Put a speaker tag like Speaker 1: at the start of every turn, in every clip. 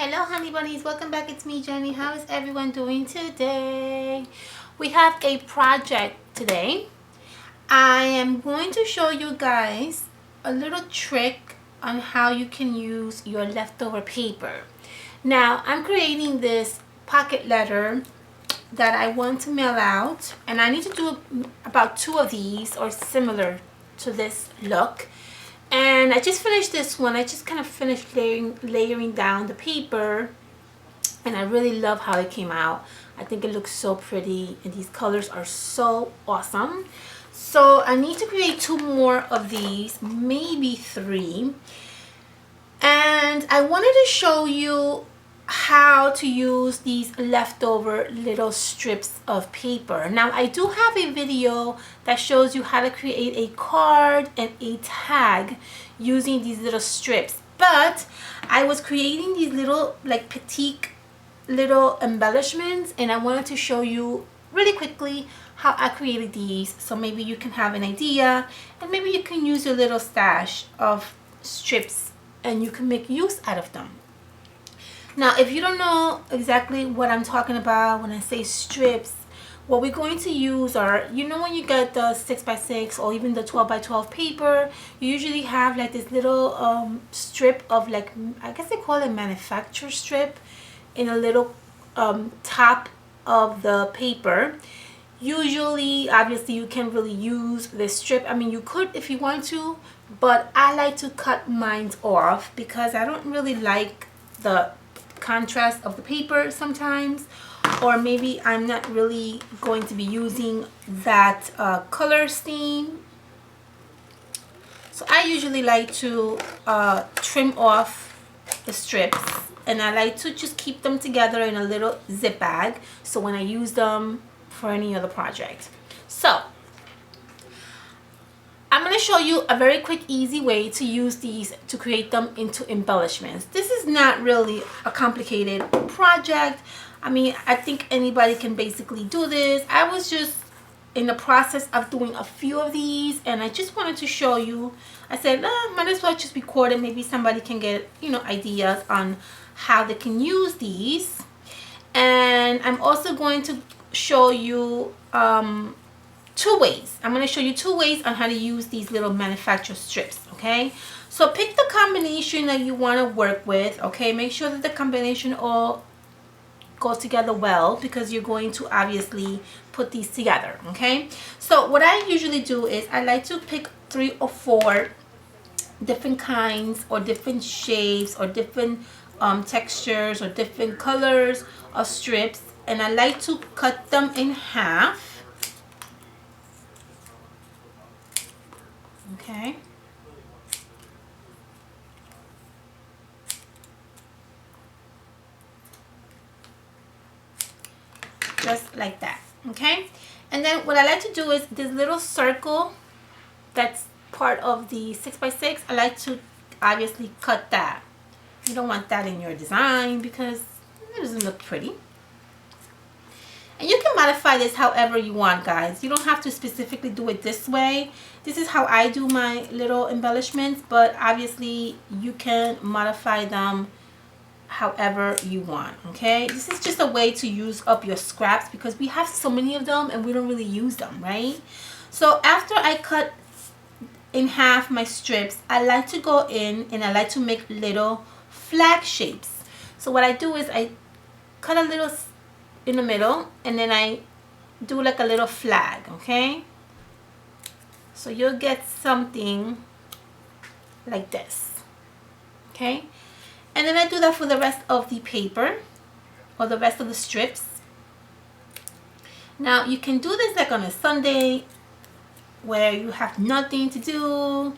Speaker 1: Hello honey bunnies, welcome back. It's me, Jenny. How is everyone doing today? We have a project today. I am going to show you guys a little trick on how you can use your leftover paper. Now I'm creating this pocket letter that I want to mail out, and I need to do about 2 of these or similar to this look. And I just finished this one. I just kind of finished layering down the paper, and I really love how it came out. I think it looks so pretty, and these colors are so awesome. So I need to create 2 more of these, maybe 3. And I wanted to show you how to use these leftover little strips of paper. Now I do have a video that shows you how to create a card and a tag using these little strips, but I was creating these little like petite little embellishments, and I wanted to show you really quickly how I created these, so maybe you can have an idea and maybe you can use your little stash of strips and you can make use out of them. Now, if you don't know exactly what I'm talking about when I say strips, what we're going to use are, you know, when you get the 6x6 or even the 12x12 paper, you usually have like this little strip of, like, I guess they call it manufacturer strip in a little top of the paper. Usually, obviously, you can't really use this strip. I mean, you could if you want to, but I like to cut mine off because I don't really like the contrast of the paper sometimes, or maybe I'm not really going to be using that color scheme. So I usually like to trim off the strips, and I like to just keep them together in a little zip bag so when I use them for any other project. So I'm going to show you a very quick, easy way to use these to create them into embellishments. This is not really a complicated project. I mean, I think anybody can basically do this. I was just in the process of doing a few of these, and I just wanted to show you. I said, might as well just record it. Maybe somebody can get, you know, ideas on how they can use these. And I'm also going to show you 2 ways. I'm going to show you 2 ways on how to use these little manufacturer strips, okay? So pick the combination that you want to work with, okay? Make sure that the combination all goes together well, because you're going to obviously put these together, okay? So what I usually do is I like to pick 3 or 4 different kinds or different shapes or different textures or different colors of strips, and I like to cut them in half. Okay. Just like that. Okay. And then what I like to do is this little circle that's part of the 6x6, I like to obviously cut that. You don't want that in your design because it doesn't look pretty. And you can modify this however you want, guys. You don't have to specifically do it this way. This is how I do my little embellishments, but obviously you can modify them however you want, okay? This is just a way to use up your scraps because we have so many of them and we don't really use them, right? So after I cut in half my strips, I like to go in and I like to make little flag shapes. So what I do is I cut a little in the middle, and then I do like a little flag, okay? So you'll get something like this, okay? And then I do that for the rest of the paper or the rest of the strips. Now you can do this like on a Sunday where you have nothing to do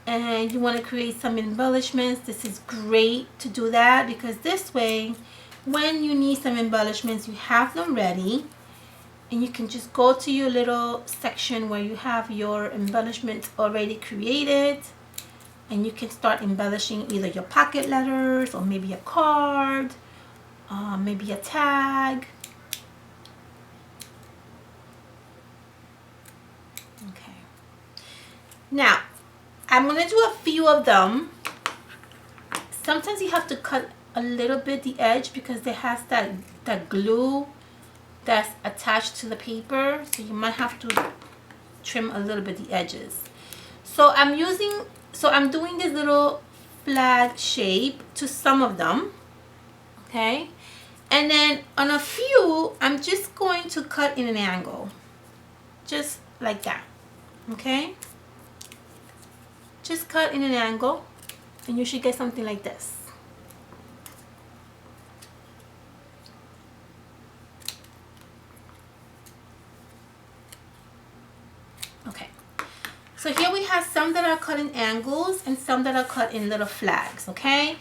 Speaker 1: and you want to create some embellishments. This is great to do that because this way, when you need some embellishments, you have them ready, and you can just go to your little section where you have your embellishments already created, and you can start embellishing either your pocket letters or maybe a card, maybe a tag. Okay. Now, I'm going to do a few of them. Sometimes you have to cut a little bit the edge because it has that glue that's attached to the paper, so you might have to trim a little bit the edges. So I'm doing this little flag shape to some of them, okay, and then on a few I'm just going to cut in an angle, just like that, okay, just cut in an angle and you should get something like this. Okay, so here we have some that are cut in angles and some that are cut in little flags, okay?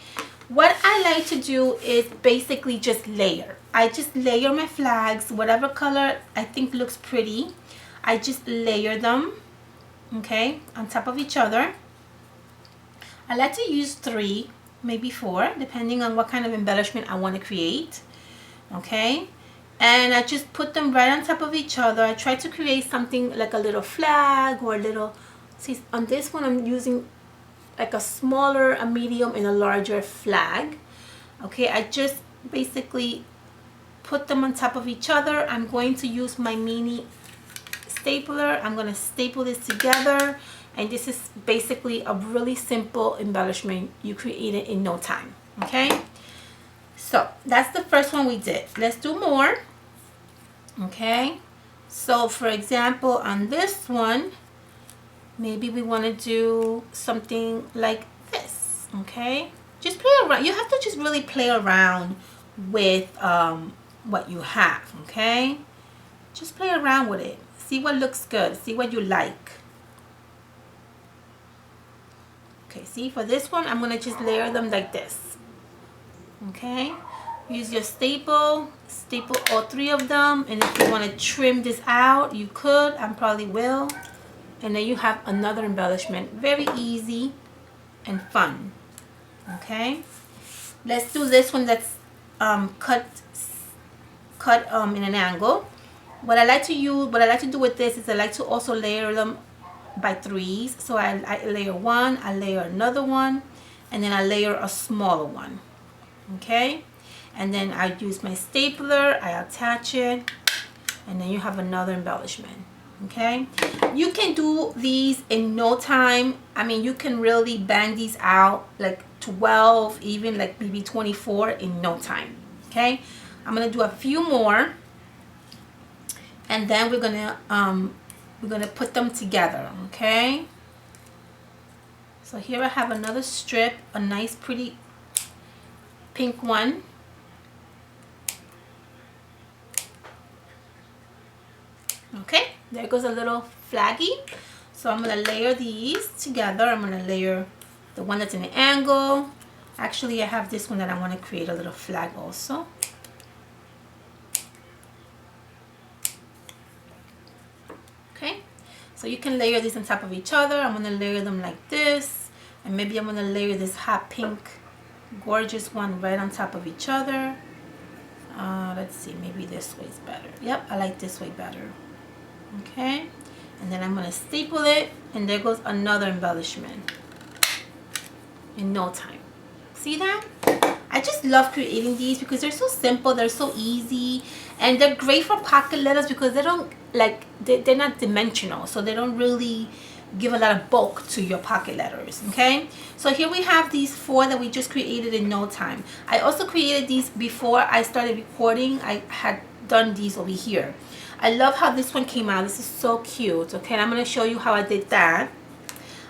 Speaker 1: What I like to do is basically just layer. I just layer my flags, whatever color I think looks pretty. I just layer them, okay, on top of each other. I like to use 3, maybe 4, depending on what kind of embellishment I want to create, okay? And I just put them right on top of each other. I try to create something like a little flag or a little, see on this one I'm using like a smaller, a medium, and a larger flag, okay? I just basically put them on top of each other. I'm going to use my mini stapler. I'm going to staple this together, and this is basically a really simple embellishment. You create it in no time, okay? So that's the first one we did. Let's do more, okay? So for example, on this one, maybe we want to do something like this, okay? Just play around. You have to just really play around with what you have, okay? Just play around with it. See what looks good. See what you like. Okay, see, for this one, I'm going to just layer them like this. Okay, use your staple all 3 of them, and if you want to trim this out, you could. I probably will. And then you have another embellishment. Very easy and fun. Okay, let's do this one that's cut in an angle. What I like to do with this is I like to also layer them by 3s. So I layer one, I layer another one, and then I layer a smaller one. Okay, and then I use my stapler, I attach it, and then you have another embellishment. Okay, you can do these in no time. I mean, you can really bang these out like 12, even like maybe 24 in no time. Okay, I'm gonna do a few more, and then we're gonna put them together. Okay, so here I have another strip, a nice pretty pink one. Okay, there goes a little flaggy. So I'm gonna layer these together. I'm gonna layer the one that's in an angle. Actually, I have this one that I want to create a little flag also. Okay, so you can layer these on top of each other. I'm gonna layer them like this, and maybe I'm gonna layer this hot pink gorgeous one right on top of each other. Let's see, maybe this way is better. Yep, I like this way better. Okay, and then I'm gonna staple it, and there goes another embellishment in no time. See that? I just love creating these because they're so simple, they're so easy, and they're great for pocket letters because they don't like they're not dimensional, so they don't really give a lot of bulk to your pocket letters. Okay, so here we have these 4 that we just created in no time. I also created these before I started recording. I had done these over here. I love how this one came out. This is so cute. Okay, and I'm going to show you how I did that.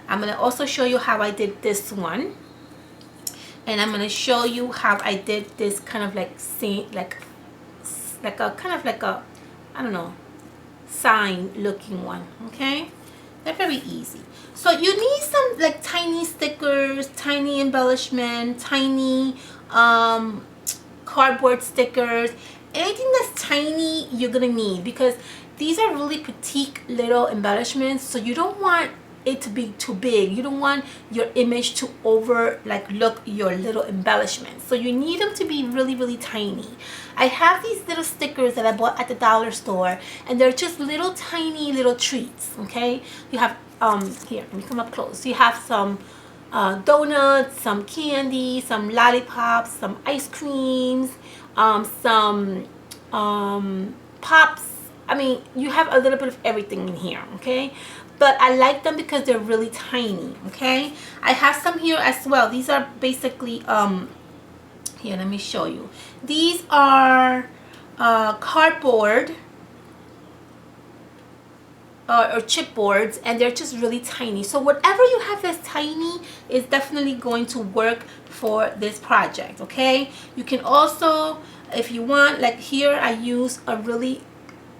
Speaker 1: I'm going to also show you how I did this one, and I'm going to show you how I did this kind of like a kind of like a, I don't know, sign looking one. Okay, they're very easy. So you need some like tiny stickers, tiny embellishment, tiny cardboard stickers. Anything that's tiny you're gonna need, because these are really petite little embellishments, so you don't want it to be too big. You don't want your image to look your little embellishments, so you need them to be really tiny. I have these little stickers that I bought at the dollar store, and they're just little tiny little treats. Okay, you have here, let me come up close. You have some donuts, some candy, some lollipops, some ice creams, some pops. I mean, you have a little bit of everything in here, okay? But I like them because they're really tiny, okay? I have some here as well. These are basically, here, let me show you. These are cardboard or chipboards, and they're just really tiny. So whatever you have that's tiny is definitely going to work for this project, okay? You can also, if you want, like here I use a really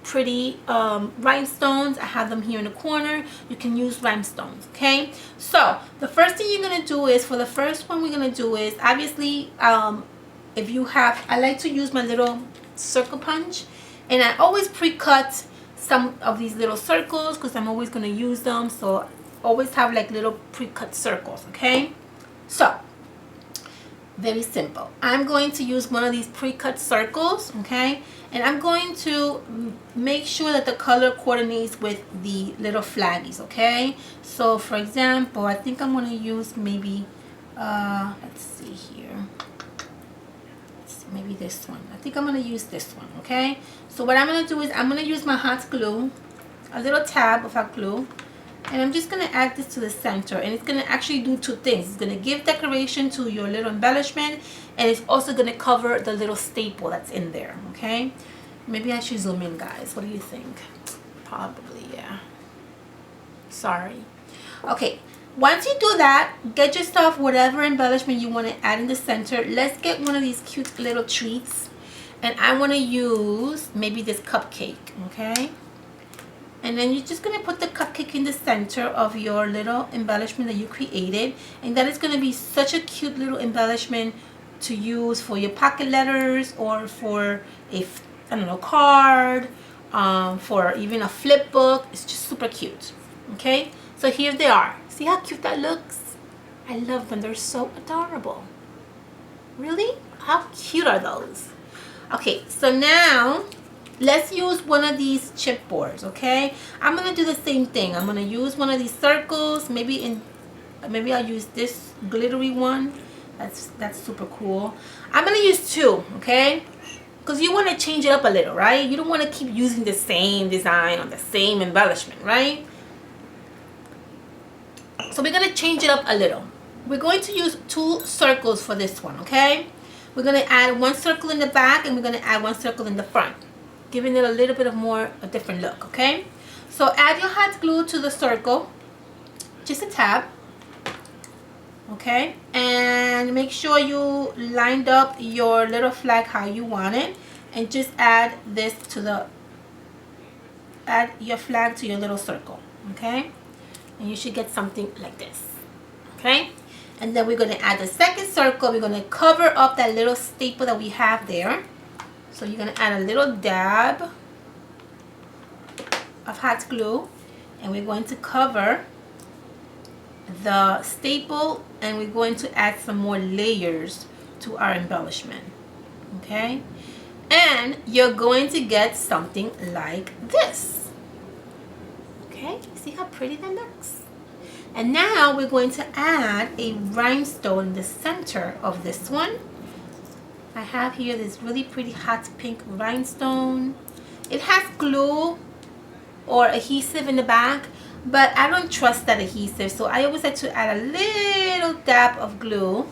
Speaker 1: pretty rhinestones. I have them here in the corner. You can use rhinestones, okay? So the first thing you're gonna do is, for the first one we're gonna do is, obviously, if you have, I like to use my little circle punch, and I always pre-cut some of these little circles because I'm always going to use them. So always have like little pre-cut circles, okay? So very simple. I'm going to use one of these pre-cut circles, okay? And I'm going to make sure that the color coordinates with the little flaggies, okay? So for example, I think I'm going to use maybe let's see here, maybe this one. I think I'm going to use this one, okay? So what I'm going to do is I'm going to use my hot glue, a little tab of hot glue, and I'm just going to add this to the center, and it's going to actually do two things. It's going to give decoration to your little embellishment, and it's also going to cover the little staple that's in there, okay? Maybe I should zoom in, guys. What do you think? Probably, yeah. Sorry. Okay. Once you do that, get yourself whatever embellishment you want to add in the center. Let's get one of these cute little treats. And I want to use maybe this cupcake, okay? And then you're just going to put the cupcake in the center of your little embellishment that you created. And that is going to be such a cute little embellishment to use for your pocket letters, or for a, I don't know, card, for even a flip book. It's just super cute, okay? So here they are. See how cute that looks? I love them. They're so adorable. Really? How cute are those? Okay, so now let's use one of these chipboards, okay? I'm gonna do the same thing. I'm gonna use one of these circles. Maybe I'll use this glittery one. That's super cool. I'm gonna use two, okay? Because you want to change it up a little, right? You don't want to keep using the same design on the same embellishment, right? So we're going to change it up a little. We're going to use two circles for this one, okay? We're going to add one circle in the back, and we're going to add one circle in the front, giving it a little bit of a different look, okay? So add your hot glue to the circle, just a tab, okay? And make sure you lined up your little flag how you want it, and just add this to add your flag to your little circle, okay? And you should get something like this, okay? And then we're going to add the second circle. We're going to cover up that little staple that we have there. So you're going to add a little dab of hot glue, and we're going to cover the staple, and we're going to add some more layers to our embellishment, okay? And you're going to get something like this, okay? See how pretty that looks? And now we're going to add a rhinestone in the center of this one. I have here this really pretty hot pink rhinestone. It has glue or adhesive in the back, but I don't trust that adhesive, so I always like to add a little dab of glue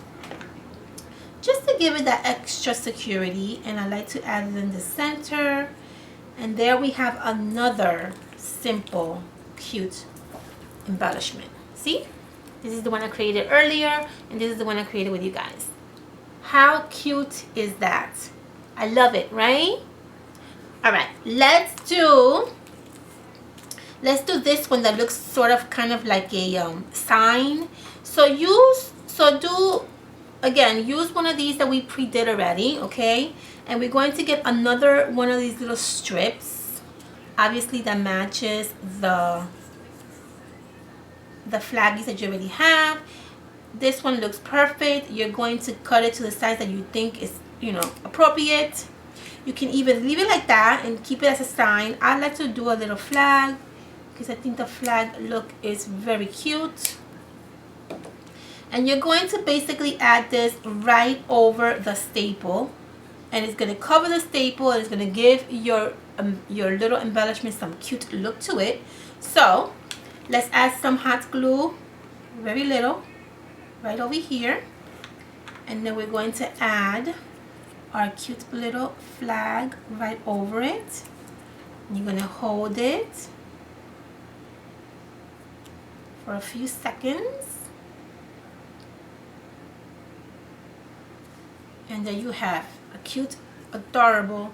Speaker 1: just to give it that extra security. And I like to add it in the center, and there we have another simple cute embellishment. See, this is the one I created earlier, and this is the one I created with you guys. How cute is that? I love it, right? All right, let's do this one that looks sort of kind of like a sign. Use one of these that we pre-did already, okay? And we're going to get another one of these little strips, obviously that matches the flaggies that you already have. This one looks perfect. You're going to cut it to the size that you think is, appropriate. You can even leave it like that and keep it as a sign. I like to do a little flag because I think the flag look is very cute. And you're going to basically add this right over the staple, and it's going to cover the staple, and it's going to give your little embellishment some cute look to it. So let's add some hot glue, very little, right over here. And then we're going to add our cute little flag right over it. You're going to hold it for a few seconds. And then you have a cute, adorable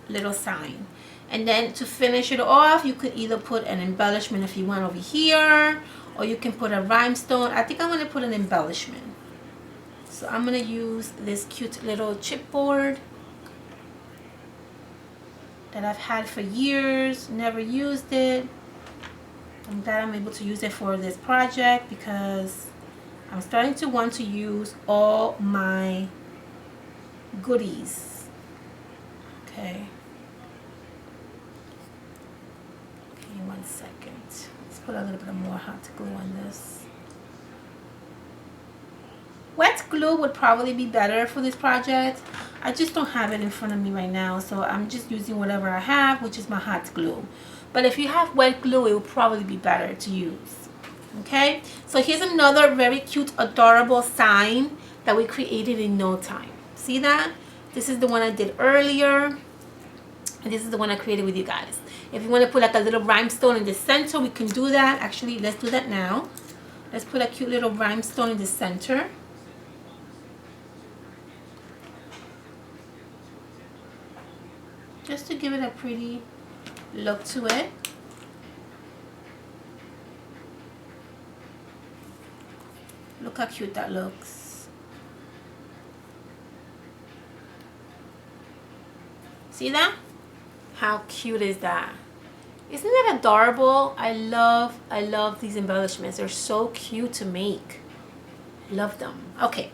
Speaker 1: little sign. And then to finish it off, you could either put an embellishment if you want over here, or you can put a rhinestone. I think I'm going to put an embellishment. So I'm going to use this cute little chipboard that I've had for years, never used it. I'm glad I'm able to use it for this project because I'm starting to want to use all my goodies. Okay. Okay, 1 second. Let's put a little bit more hot glue on this. Wet glue would probably be better for this project. I just don't have it in front of me right now, so I'm just using whatever I have, which is my hot glue. But if you have wet glue, it will probably be better to use. Okay, so here's another very cute, adorable sign that we created in no time. See that? This is the one I did earlier, and this is the one I created with you guys. If you want to put like a little rhinestone in the center, we can do that. Actually, let's do that now. Let's put a cute little rhinestone in the center. Just to give it a pretty look to it. Look how cute that looks. See that? How cute is that? Isn't that adorable? I love these embellishments. They're so cute to make. Love them. Okay.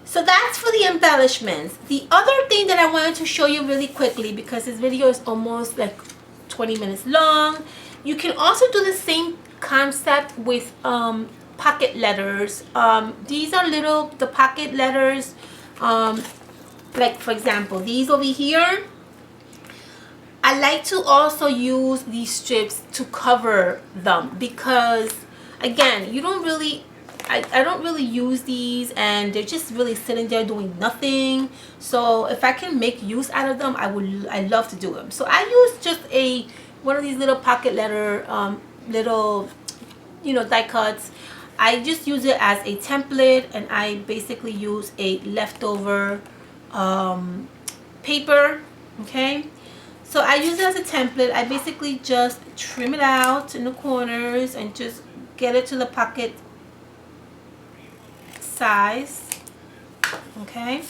Speaker 1: So that's for the embellishments. The other thing that I wanted to show you really quickly, because this video is almost like 20 minutes long, you can also do the same concept with pocket letters. These are the pocket letters, like for example, these over here. I like to also use these strips to cover them because, again, you don't really I don't really use these, and they're just really sitting there doing nothing. So if I can make use out of them, I love to do them. So I use just one of these little pocket letter little die cuts. I just use it as a template, and I basically use a leftover paper. Okay, so I use it as a template. I basically just trim it out in the corners and just get it to the pocket size. Okay,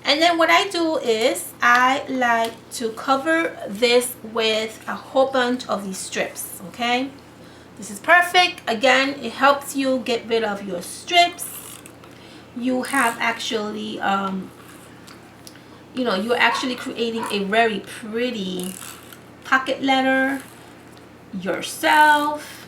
Speaker 1: and then what I do is I like to cover this with a whole bunch of these strips. Okay, this is perfect. Again, it helps you get rid of your strips. You have actually you're actually creating a very pretty pocket letter yourself,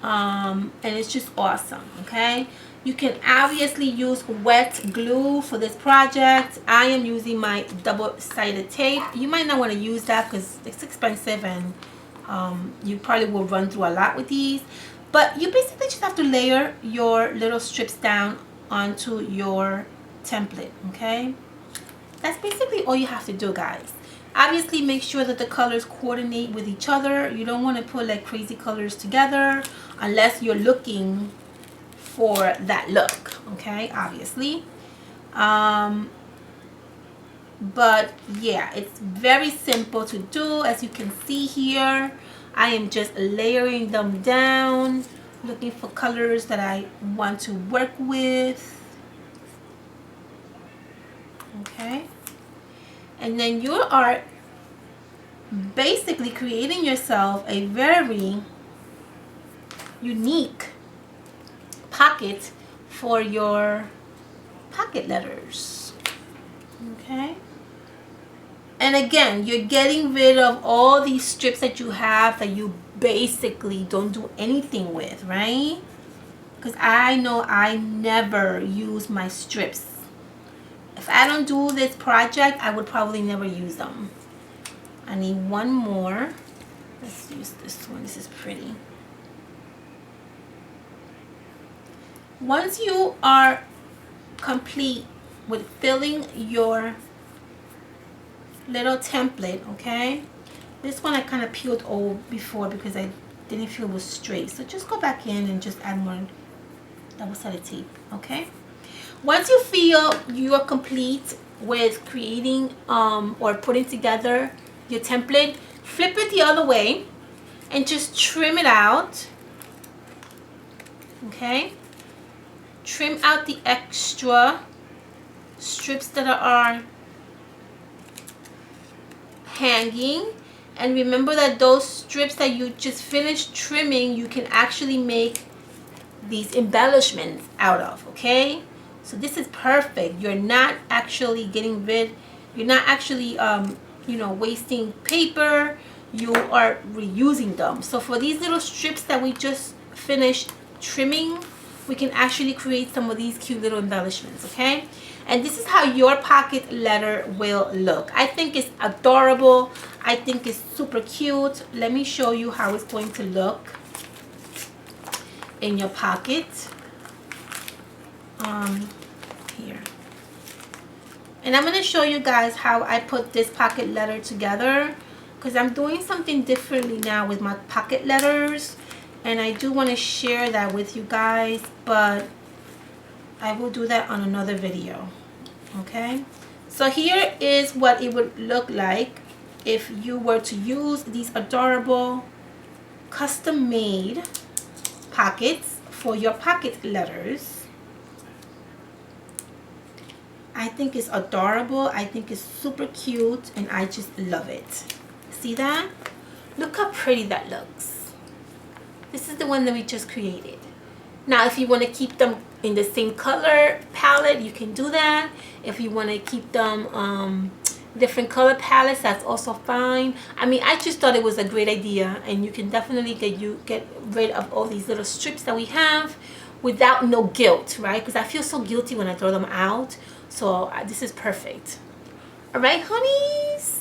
Speaker 1: and it's just awesome. Okay, you can obviously use wet glue for this project. I am using my double-sided tape. You might not want to use that because it's expensive, and you probably will run through a lot with these. But you basically just have to layer your little strips down onto your template. Okay, that's basically all you have to do, guys. Obviously, make sure that the colors coordinate with each other. You don't want to put like crazy colors together unless you're looking for that look. Okay, obviously. But yeah, it's very simple to do. As you can see here, I am just layering them down, looking for colors that I want to work with. Okay, and then you are basically creating yourself a very unique pocket for your pocket letters. Okay, and again, you're getting rid of all these strips that you have that you basically don't do anything with, right? because I know I never use my strips. If I don't do this project, I would probably never use them. I need one more. Let's use this one. This is pretty. Once you are complete with filling your little template, okay, this one I kind of peeled old before because I didn't feel it was straight, so just go back in and just add more double-sided tape. Okay, once you feel you are complete with creating or putting together your template, flip it the other way and just trim it out. Okay, trim out the extra strips that are hanging, and remember that those strips that you just finished trimming, you can actually make these embellishments out of. Okay, so this is perfect. You're not actually getting rid, you're not actually you know, wasting paper, you are reusing them. So for these little strips that we just finished trimming, we can actually create some of these cute little embellishments. Okay, and this is how your pocket letter will look. I think it's adorable. I think it's super cute. Let me show you how it's going to look in your pocket. Here, and I'm going to show you guys how I put this pocket letter together, because I'm doing something differently now with my pocket letters, and I do want to share that with you guys, but I will do that on another video. Okay, so here is what it would look like if you were to use these adorable custom made pockets for your pocket letters. I think it's adorable. I think it's super cute, and I just love it. See that? Look how pretty that looks. This is the one that we just created. Now if you want to keep them in the same color palette, you can do that. If you want to keep them different color palettes, that's also fine. I mean, I just thought it was a great idea, and you can definitely get rid of all these little strips that we have without no guilt, right? Because I feel so guilty when I throw them out. So this is perfect. All right, honeys.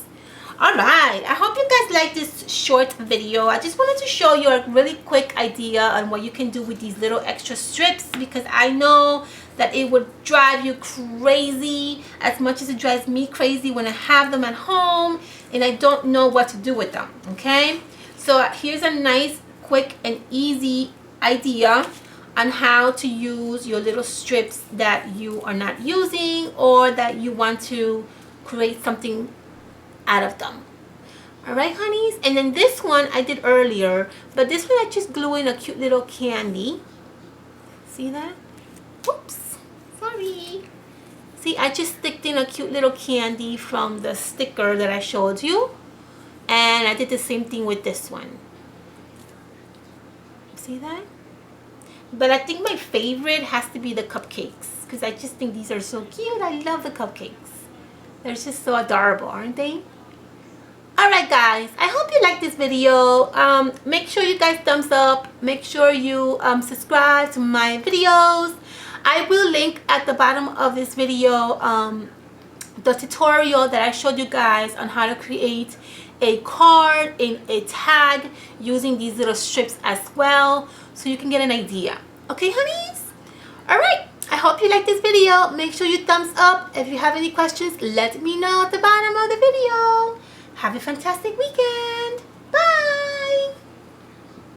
Speaker 1: All right, I hope you guys like this short video. I just wanted to show you a really quick idea on what you can do with these little extra strips, because I know that it would drive you crazy as much as it drives me crazy when I have them at home and I don't know what to do with them. Okay, so here's a nice, quick, and easy idea on how to use your little strips that you are not using or that you want to create something out of them. All right, honeys. And then this one I did earlier, but this one I just glue in a cute little candy. See that? Oops, sorry. See, I just sticked in a cute little candy from the sticker that I showed you, and I did the same thing with this one. See that? But I think my favorite has to be the cupcakes, because I just think these are so cute. I love the cupcakes. They're just so adorable, aren't they? Alright guys, I hope you liked this video. Make sure you guys thumbs up. Make sure you subscribe to my videos. I will link at the bottom of this video the tutorial that I showed you guys on how to create a card and a tag using these little strips as well, so you can get an idea. Okay, honeys? Alright, I hope you liked this video. Make sure you thumbs up. If you have any questions, let me know at the bottom of the video. Have a fantastic weekend.